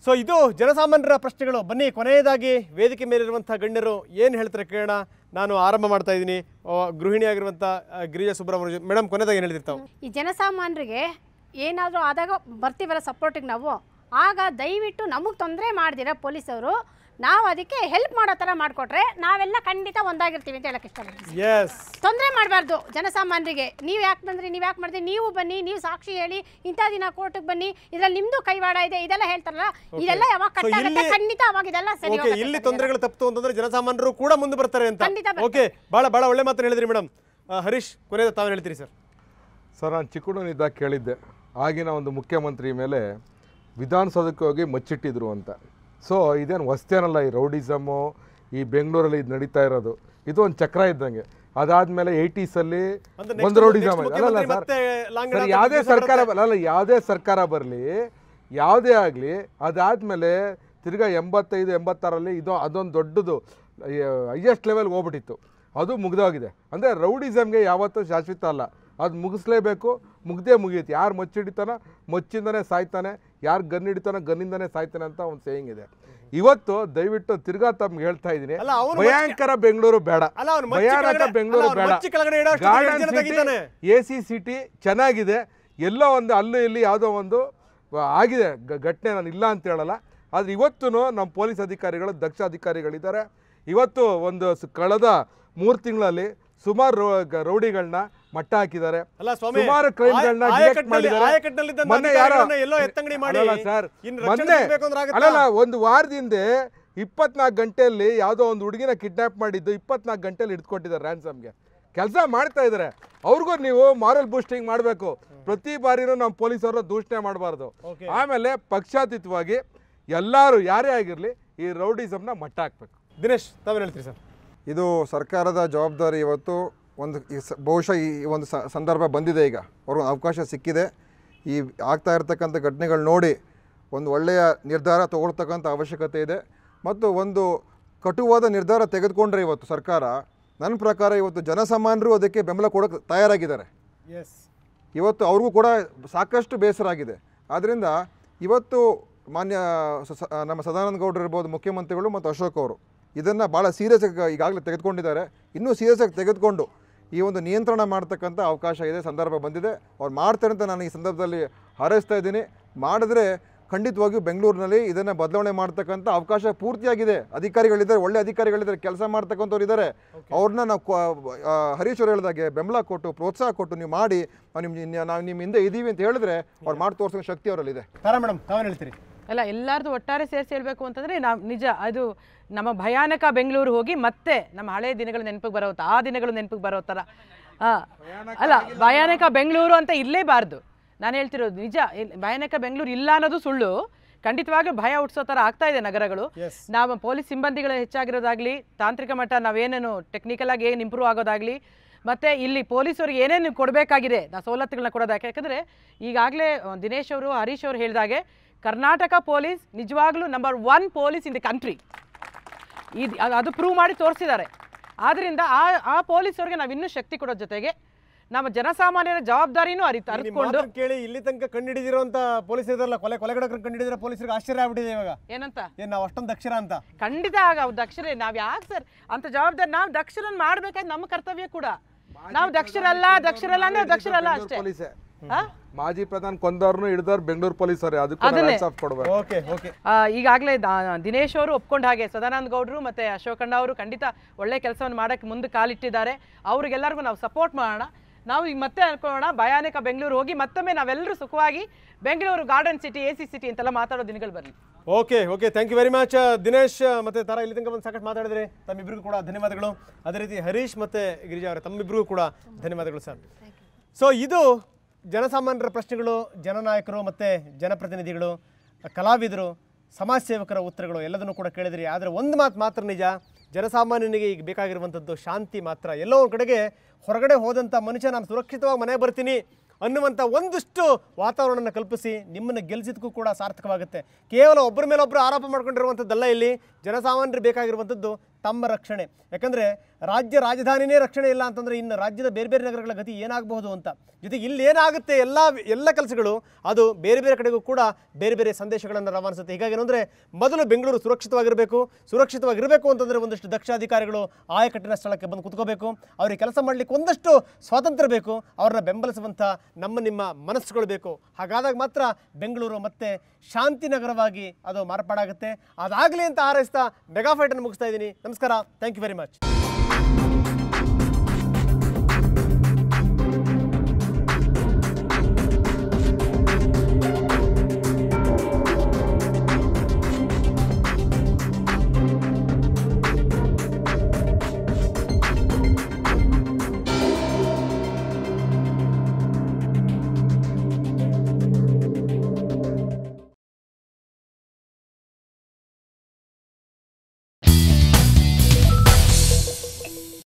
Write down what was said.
So ಇದು ಜನಸಾಮಾನ್ಯರ ಪ್ರಶ್ನೆಗಳು. ಬನ್ನಿ ಕೊನೆಯದಾಗಿ ವೇದಿಕೆ ಮೇಲಿರುವಂಥ ಗಣ್ಯರು ಏನು ಹೇಳ್ತಾರೆ ಕೇಳೋಣ. ನಾನು ಆರಂಭ ಮಾಡ್ತಾ ಇದ್ದೀನಿ. ಗೃಹಿಣಿಯಾಗಿರುವಂಥ ಗಿರಿಜಾ ಸುಬ್ರಹ್ಮಣ್ಯ ಮೇಡಮ್, ಕೊನೆಯದಾಗಿ ಏನು ಹೇಳ್ತಿರ್ತಾವೆ? ಈ ಜನಸಾಮಾನ್ಯರಿಗೆ ಏನಾದರೂ ಆದಾಗ ಬರ್ತೀವಲ್ಲ ಸಪೋರ್ಟಿಗೆ ನಾವು, ಆಗ ದಯವಿಟ್ಟು ನಮಗೆ ತೊಂದರೆ ಮಾಡ್ದಿರ ಪೊಲೀಸವರು ನಾವು ಅದಕ್ಕೆ ಹೆಲ್ಪ್ ಮಾಡೋ ಥರ ಮಾಡಿಕೊಟ್ರೆ ನಾವೆಲ್ಲ ಖಂಡಿತ ಒಂದಾಗಿರ್ತೀವಿ ಅಂತ ಹೇಳಕ್ಕೆ ಇಷ್ಟಪಡ್ತೀನಿ. ತೊಂದರೆ ಮಾಡಬಾರ್ದು ಜನಸಾಮಾನ್ಯರಿಗೆ. ನೀವು ಯಾಕೆ ಬಂದ್ರಿ, ನೀವು ಯಾಕೆ ಮಾಡಿದ್ರಿ, ನೀವು ಬನ್ನಿ, ನೀವು ಸಾಕ್ಷಿ ಹೇಳಿ, ಇಂಥ ದಿನ ಕೋರ್ಟಿಗೆ ಬನ್ನಿ, ಇದರಲ್ಲಿ ನಿಮ್ಮದು ಕೈವಾಡ ಇದೆ, ಇದೆಲ್ಲ ಹೇಳ್ತಾರಲ್ಲ, ಇದೆಲ್ಲ ಯಾವಾಗ ಕಟ್ಟಾಗುತ್ತೆ ಖಂಡಿತ ಅವಾಗ ಇದೆಲ್ಲ ಸರಿ. ಇಲ್ಲಿ ತೊಂದರೆಗಳು ತಪ್ಪು ಅಂತಂದ್ರೆ ಜನಸಾಮಾನ್ಯರು ಕೂಡ ಮುಂದೆ ಬರ್ತಾರೆ ಅಂತ. ಓಕೆ, ಭಾಳ ಒಳ್ಳೆ ಮಾತನ್ನು ಹೇಳಿದ್ರಿ ಮೇಡಮ್. ಹರೀಶ್, ಕೊನೆಯದ ತಾವು ಹೇಳ್ತೀರಿ ಸರ್? ಸರ್, ನಾನು ಚಿಕ್ಕುಡನಿದ್ದಾಗ ಕೇಳಿದ್ದೆ, ಆಗಿನ ಒಂದು ಮುಖ್ಯಮಂತ್ರಿ ಮೇಲೆ ವಿಧಾನಸೌಧಕ್ಕೆ ಹೋಗಿ ಮಚ್ಚಿಟ್ಟಿದ್ರು ಅಂತ. ಸೊ ಇದೇನು ಹೊಸ್ತೇನಲ್ಲ, ಈ ರೌಡಿಸಮ್ಮು ಈ ಬೆಂಗಳೂರಲ್ಲಿ ಇದು ನಡೀತಾ ಇರೋದು, ಇದು ಒಂದು ಚಕ್ರ ಇದ್ದಂಗೆ. ಅದಾದಮೇಲೆ 80s ಒಂದು ರೌಡಿಸಮ್ ಅಲ್ಲ ಸರ್, ಯಾವುದೇ ಸರ್ಕಾರ ಅಲ್ಲ, ಯಾವುದೇ ಸರ್ಕಾರ ಬರಲಿ, ಯಾವುದೇ ಆಗಲಿ, ಅದಾದಮೇಲೆ ತಿರ್ಗಾ 85, 86 ಇದು ಅದೊಂದು ದೊಡ್ಡದು ಹೈಯೆಸ್ಟ್ ಲೆವೆಲ್ಗೆ ಹೋಗ್ಬಿಟ್ಟಿತ್ತು. ಅದು ಮುಗ್ದೋಗಿದೆ. ಅಂದರೆ ರೌಡಿಸಮ್ಗೆ ಯಾವತ್ತೂ ಶಾಶ್ವತ ಅಲ್ಲ, ಅದು ಮುಗಿಸ್ಲೇಬೇಕು, ಮುಗ್ದೇ ಮುಗಿಯುತ್ತೆ. ಯಾರು ಮಚ್ಚಿಡಿತಾನೋ ಮಚ್ಚಿಂದನೇ ಸಾಯ್ತಾನೆ, ಯಾರು ಗನ್ ಹಿಡಿತಾನೋ ಗನ್ನಿಂದನೇ ಸಾಯ್ತಾನೆ ಅಂತ ಒಂದು ಸೇಯಿಂಗ್ ಇದೆ. ಇವತ್ತು ದಯವಿಟ್ಟು ತಿರ್ಗಾ ತಮ್ಗೆ ಹೇಳ್ತಾ ಇದ್ದೀನಿ, ಭಯಂಕರ ಬೆಂಗಳೂರು ಬೇಡ, ಭಯಾನಕ ಬೆಂಗಳೂರು ಬೇಡ. ಗಾರ್ಡನ್ ಸಿಟಿ, AC ಸಿಟಿ ಚೆನ್ನಾಗಿದೆ, ಎಲ್ಲೋ ಒಂದು ಅಲ್ಲೂ ಇಲ್ಲಿ ಯಾವುದೋ ಒಂದು ಆಗಿದೆ ಘಟನೆ, ನಾನು ಇಲ್ಲ ಅಂತ ಹೇಳಲ್ಲ. ಆದರೆ ಇವತ್ತು ನಮ್ಮ ಪೊಲೀಸ್ ಅಧಿಕಾರಿಗಳು ದಕ್ಷ ಅಧಿಕಾರಿಗಳಿದ್ದಾರೆ. ಇವತ್ತು ಒಂದು ಕಳೆದ 3 ತಿಂಗಳಲ್ಲಿ ಸುಮಾರು ರೌಡಿಗಳನ್ನ ಮಟ್ಟ ಹಾಕಿದ್ದಾರೆ, ಸುಮಾರು ಕ್ರೈಮ್ಗಳನ್ನ ಡಿಟೆಕ್ಟ್ ಮಾಡಿದ್ದಾರೆ. ಮೊನ್ನೆ ಯಾರೋ ಸರ್, ಮೊನ್ನೆ ಅಲ್ಲಲ್ಲ, ಒಂದು ವಾರದಿಂದ 24 ಗಂಟೆಯಲ್ಲಿ ಯಾವುದೋ ಒಂದು ಹುಡುಗಿನ ಕಿಡ್ನಾಪ್ ಮಾಡಿದ್ದು 24 ಗಂಟೆಯಲ್ಲಿ ಹಿಡ್ಕೊಟ್ಟಿದ್ದಾರೆ ರ್ಯಾನ್ಸಮ್ಗೆ. ಕೆಲಸ ಮಾಡ್ತಾ ಇದ್ದಾರೆ. ಅವ್ರಿಗೂ ನೀವು ಮಾರಲ್ ಬೂಸ್ಟಿಂಗ್ ಮಾಡಬೇಕು. ಪ್ರತಿ ಬಾರಿನೂ ನಮ್ಮ ಪೊಲೀಸರು ದೂಷಣೆ ಮಾಡಬಾರ್ದು. ಆಮೇಲೆ ಪಕ್ಷಾತೀತವಾಗಿ ಎಲ್ಲರೂ ಯಾರೇ ಆಗಿರಲಿ ಈ ರೌಡಿಸಮ್ನ ಮಟ್ಟ ಹಾಕ್ಬೇಕು. ದಿನೇಶ್, ತಾವೇನು ಹೇಳ್ತೀರಿ ಸರ್? ಇದು ಸರ್ಕಾರದ ಜವಾಬ್ದಾರಿ. ಇವತ್ತು ಒಂದು ಬಹುಶಃ ಈ ಒಂದು ಸಂದರ್ಭ ಬಂದಿದೆ, ಈಗ ಅವ್ರಿಗೆ ಅವಕಾಶ ಸಿಕ್ಕಿದೆ. ಈ ಆಗ್ತಾ ಇರ್ತಕ್ಕಂಥ ಘಟನೆಗಳು ನೋಡಿ ಒಂದು ಒಳ್ಳೆಯ ನಿರ್ಧಾರ ತಗೊಳ್ತಕ್ಕಂಥ ಅವಶ್ಯಕತೆ ಇದೆ. ಮತ್ತು ಒಂದು ಕಟುವಾದ ನಿರ್ಧಾರ ತೆಗೆದುಕೊಂಡ್ರೆ ಇವತ್ತು ಸರ್ಕಾರ, ನನ್ನ ಪ್ರಕಾರ ಇವತ್ತು ಜನಸಾಮಾನ್ಯರು ಅದಕ್ಕೆ ಬೆಂಬಲ ಕೊಡೋಕ್ಕೆ ತಯಾರಾಗಿದ್ದಾರೆ. ಇವತ್ತು ಅವ್ರಿಗೂ ಕೂಡ ಸಾಕಷ್ಟು ಬೇಸರ ಆಗಿದೆ. ಆದ್ದರಿಂದ ಇವತ್ತು ಮಾನ್ಯ ನಮ್ಮ ಸದಾನಂದ ಗೌಡರು ಇರ್ಬೋದು, ಮುಖ್ಯಮಂತ್ರಿಗಳು ಮತ್ತು ಅಶೋಕ್ ಅವರು ಇದನ್ನು ಭಾಳ ಸೀರಿಯಸ್ ಆಗಿ ಈಗಾಗಲೇ ತೆಗೆದುಕೊಂಡಿದ್ದಾರೆ. ಇನ್ನೂ ಸೀರಿಯಸ್ ಆಗಿ ತೆಗೆದುಕೊಂಡು ಈ ಒಂದು ನಿಯಂತ್ರಣ ಮಾಡ್ತಕ್ಕಂಥ ಅವಕಾಶ ಇದೆ, ಸಂದರ್ಭ ಬಂದಿದೆ. ಅವ್ರು ಮಾಡ್ತಾರೆ ಅಂತ ನಾನು ಈ ಸಂದರ್ಭದಲ್ಲಿ ಹಾರೈಸ್ತಾ ಇದ್ದೀನಿ. ಮಾಡಿದ್ರೆ ಖಂಡಿತವಾಗಿಯೂ ಬೆಂಗಳೂರಿನಲ್ಲಿ ಇದನ್ನು ಬದಲಾವಣೆ ಮಾಡ್ತಕ್ಕಂಥ ಅವಕಾಶ ಪೂರ್ತಿಯಾಗಿದೆ. ಅಧಿಕಾರಿಗಳಿದ್ದಾರೆ, ಒಳ್ಳೆ ಅಧಿಕಾರಿಗಳಿದ್ದಾರೆ, ಕೆಲಸ ಮಾಡ್ತಕ್ಕಂಥವ್ರು ಇದ್ದಾರೆ. ಅವ್ರನ್ನ ನಾವು ಹರೀಶ್ ಅವರು ಹೇಳಿದಾಗೆ ಬೆಂಬಲ ಕೊಟ್ಟು ಪ್ರೋತ್ಸಾಹ ಕೊಟ್ಟು ನೀವು ಮಾಡಿ, ನಾವು ನಿಮ್ಮ ಹಿಂದೆ ಇದ್ದೀವಿ ಅಂತ ಹೇಳಿದ್ರೆ ಅವ್ರು ಮಾಡಿ ತೋರಿಸೋ ಶಕ್ತಿ ಅವರಲ್ಲಿದೆ. ಮೇಡಮ್, ತಾವೇನು ಹೇಳ್ತೀರಿ? ಅಲ್ಲ, ಎಲ್ಲರದು ಒಟ್ಟಾರೆ ಸೇರಿಸಿ ಹೇಳಬೇಕು ಅಂತಂದರೆ ನಾವು ನಿಜ, ಅದು ನಮ್ಮ ಭಯಾನಕ ಬೆಂಗಳೂರು ಹೋಗಿ ಮತ್ತೆ ನಮ್ಮ ಹಳೆಯ ದಿನಗಳು ನೆನಪಿಗೆ ಬರೋ, ಆ ದಿನಗಳು ನೆನಪಿಗೆ ಬರೋ ಥರ. ಅಲ್ಲ, ಭಯಾನಕ ಬೆಂಗಳೂರು ಅಂತ ಇರಲೇಬಾರ್ದು. ನಾನು ಹೇಳ್ತಿರೋದು ನಿಜ, ಭಯಾನಕ ಬೆಂಗಳೂರು ಇಲ್ಲ ಅನ್ನೋದು ಸುಳ್ಳು. ಖಂಡಿತವಾಗ್ಲೂ ಭಯ ಹುಟ್ಟಿಸೋ ಥರ ಆಗ್ತಾ ಇದೆ ನಗರಗಳು. ನಾವು ಪೊಲೀಸ್ ಸಿಬ್ಬಂದಿಗಳು ಹೆಚ್ಚಾಗಿರೋದಾಗಲಿ, ತಾಂತ್ರಿಕ ಮಟ್ಟ ನಾವೇನೇನು ಟೆಕ್ನಿಕಲ್ ಆಗಿ ಏನು ಇಂಪ್ರೂವ್ ಆಗೋದಾಗಲಿ, ಮತ್ತು ಇಲ್ಲಿ ಪೊಲೀಸವ್ರಿಗೆ ಏನೇನು ಕೊಡಬೇಕಾಗಿದೆ ನಾವು ಸವಲತ್ತುಗಳನ್ನ ಕೊಡೋದಾಕೆ. ಯಾಕಂದರೆ ಈಗಾಗಲೇ ದಿನೇಶ್ ಅವರು, ಹರೀಶ್ ಅವರು ಹೇಳಿದಾಗೆ ಕರ್ನಾಟಕ ಪೊಲೀಸ್ ನಿಜವಾಗ್ಲೂ number 1 police in the country. ಅದು ಪ್ರೂವ್ ಮಾಡಿ ತೋರಿಸಿದ್ದಾರೆ. ಆದ್ದರಿಂದ ಆ ಪೊಲೀಸವ್ರಿಗೆ ನಾವು ಇನ್ನೂ ಶಕ್ತಿ ಕೊಡೋ ಜೊತೆಗೆ ನಮ್ಮ ಜನಸಾಮಾನ್ಯರ ಜವಾಬ್ದಾರಿನೂ ಅರಿತುಕೊಂಡು ಕೇಳಿ ಇಲ್ಲಿ ತನಕ ಕಂಡುಹಿಡಿದಿರುವಂತ ಪೊಲೀಸ್ ಇದಲ್ಲ, ಕೊಲೆಗಡಕರು ಕಂಡುಹಿಡಿದಿರೋ ಪೊಲೀಸರಿಗೆ ಆಶ್ಚರ್ಯ ಆಗ್ಬಿಟ್ಟಿದೆ ಇವಾಗ. ಏನಂತ ನಾವು ಅಷ್ಟೊಂದು ದಕ್ಷರ ಅಂತ. ಖಂಡಿತ ದಕ್ಷರೇ. ನಾವು ಯಾಕೆ ಸರ್ ಅಂತ ಜವಾಬ್ದಾರಿ, ನಾವು ದಕ್ಷರನ್ನು ಮಾಡ್ಬೇಕಾದ್ರೆ ನಮ್ಮ ಕರ್ತವ್ಯ ಕೂಡ. ನಾವು ದಕ್ಷರಲ್ಲ ಅಂದ್ರೆ ದಕ್ಷರಲ್ಲ ಅಷ್ಟೇ. ಮಾಜಿ ಪ್ರಧಾನ ಕೊಂದವ್ರನ್ನು ಹಿಡಿದವ್ರು ಬೆಂಗಳೂರು ಪೊಲೀಸರೇ. ಈಗಾಗಲೇ ದಿನೇಶ್ ಅವರು ಒಪ್ಕೊಂಡ ಹಾಗೆ ಸದಾನಂದ ಗೌಡರು ಮತ್ತೆ ಅಶೋಕಣ್ಣ ಅವರು ಖಂಡಿತ ಒಳ್ಳೆ ಕೆಲಸವನ್ನು ಮಾಡಕ್ಕೆ ಮುಂದೆ ಕಾಲಿಟ್ಟಿದ್ದಾರೆ. ಅವ್ರಿಗೆಲ್ಲರಿಗೂ ನಾವು ಸಪೋರ್ಟ್ ಮಾಡೋಣ. ನಾವು ಈಗ ಮತ್ತೆ ಅನ್ಕೊಳ್ಳೋಣ, ಭಯಾನಕ ಬೆಂಗಳೂರು ಹೋಗಿ ಮತ್ತೊಮ್ಮೆ ನಾವೆಲ್ಲರೂ ಸುಖವಾಗಿ Bengaluru garden city, AC city ಅಂತೆಲ್ಲ ಮಾತಾಡೋ ದಿನಗಳು ಬರಲಿ. Okay, thank you very much Dinesh ಮತ್ತೆ ತಾರಾ. ಇಲ್ಲಿ ತನಕ ಒಂದು ಸಾಕಷ್ಟು ಮಾತಾಡಿದ್ರೆ ತಮ್ಮಿಬ್ಬರಿಗೂ ಕೂಡ ಧನ್ಯವಾದಗಳು. ಅದೇ ರೀತಿ ಹರೀಶ್ ಮತ್ತೆ ಗಿರಿಜಾ ಅವರೇ, ತಮ್ಮಿಬ್ಬರಿಗೂ ಕೂಡ ಧನ್ಯವಾದಗಳು ಸರ್. ಸೊ ಇದು ಜನಸಾಮಾನ್ಯರ ಪ್ರಶ್ನೆಗಳು, ಜನನಾಯಕರು ಮತ್ತು ಜನಪ್ರತಿನಿಧಿಗಳು, ಕಲಾವಿದರು, ಸಮಾಜ ಸೇವಕರ ಉತ್ತರಗಳು ಎಲ್ಲದನ್ನು ಕೂಡ ಕೇಳಿದ್ರಿ. ಆದರೆ ಒಂದು ಮಾತು ಮಾತ್ರ ನಿಜ, ಜನಸಾಮಾನ್ಯನಿಗೆ ಈಗ ಬೇಕಾಗಿರುವಂಥದ್ದು ಶಾಂತಿ ಮಾತ್ರ. ಎಲ್ಲೋ ಒಂದು ಕಡೆಗೆ ಹೊರಗಡೆ ಹೋದಂಥ ಮನುಷ್ಯ ನಾನು ಸುರಕ್ಷಿತವಾಗಿ ಮನೆ ಬರ್ತೀನಿ ಅನ್ನುವಂಥ ಒಂದಷ್ಟು ವಾತಾವರಣವನ್ನು ಕಲ್ಪಿಸಿ ನಿಮ್ಮನ್ನು ಗೆಲ್ಲಿಸಿದಕ್ಕೂ ಕೂಡ ಸಾರ್ಥಕವಾಗುತ್ತೆ. ಕೇವಲ ಒಬ್ಬರ ಮೇಲೆ ಒಬ್ಬರು ಆರೋಪ ಮಾಡ್ಕೊಂಡಿರುವಂಥದ್ದಲ್ಲ. ಇಲ್ಲಿ ಜನಸಾಮಾನ್ಯರು ಬೇಕಾಗಿರುವಂಥದ್ದು ತಮ್ಮ ರಕ್ಷಣೆ. ಯಾಕಂದರೆ ರಾಜ್ಯ ರಾಜಧಾನಿನೇ ರಕ್ಷಣೆ ಇಲ್ಲ ಅಂತಂದರೆ ಇನ್ನು ರಾಜ್ಯದ ಬೇರೆ ಬೇರೆ ನಗರಗಳ ಗತಿ ಏನಾಗಬಹುದು ಅಂತ. ಜೊತೆಗೆ ಇಲ್ಲಿ ಏನಾಗುತ್ತೆ ಎಲ್ಲ ಕೆಲಸಗಳು ಅದು ಬೇರೆ ಬೇರೆ ಕಡೆಗೂ ಕೂಡ ಬೇರೆ ಬೇರೆ ಸಂದೇಶಗಳನ್ನು ರವಾನಿಸುತ್ತೆ. ಹೀಗಾಗಿ ಏನಂದರೆ ಮೊದಲು ಬೆಂಗಳೂರು ಸುರಕ್ಷಿತವಾಗಿರಬೇಕು ಅಂತಂದರೆ ಒಂದಷ್ಟು ದಕ್ಷ ಅಧಿಕಾರಿಗಳು ಆಯಕಟ್ಟಿನ ಸ್ಥಳಕ್ಕೆ ಬಂದು ಕುತ್ಕೋಬೇಕು. ಅವರಿಗೆ ಕೆಲಸ ಮಾಡಲಿಕ್ಕೆ ಒಂದಷ್ಟು ಸ್ವಾತಂತ್ರ್ಯ ಬೇಕು. ಅವ್ರನ್ನ ಬೆಂಬಲಿಸುವಂಥ ನಿಮ್ಮ ಮನಸ್ಸುಗಳು ಬೇಕು. ಹಾಗಾದಾಗ ಮಾತ್ರ ಬೆಂಗಳೂರು ಮತ್ತೆ ಶಾಂತಿ ನಗರವಾಗಿ ಅದು ಮಾರ್ಪಾಡಾಗುತ್ತೆ. ಅದಾಗಲಿ ಅಂತ ಹಾರೈಸ್ತಾ ಮೆಗಾ ಫೈಟನ್ನು ಮುಗಿಸ್ತಾ ಇದ್ದೀನಿ. ನಮಸ್ಕಾರ. Thank you very much.